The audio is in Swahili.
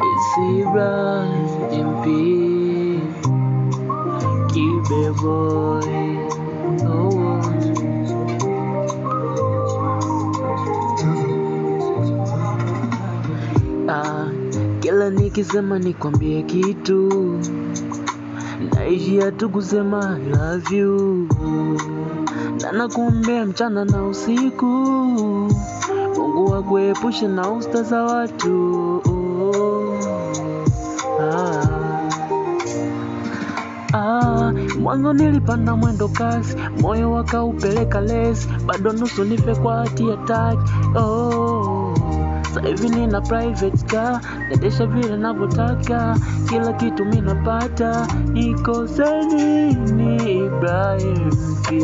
Isira MP Kibe boy. Kila nikisema nikwambie kitu, naishia tu kusema I love you. Na nakuombea mchana na usiku, Mungu akuepushe na usta za watu. Mwanzo nilipanda mwendo kasi, moyo wakaupeleka lesi, bado nusu nife kwa hati attack. Sasa hivi nina private car, naendesha vile navyotaka, kila kitu mimi napata. Nikose nini Ibrahim P?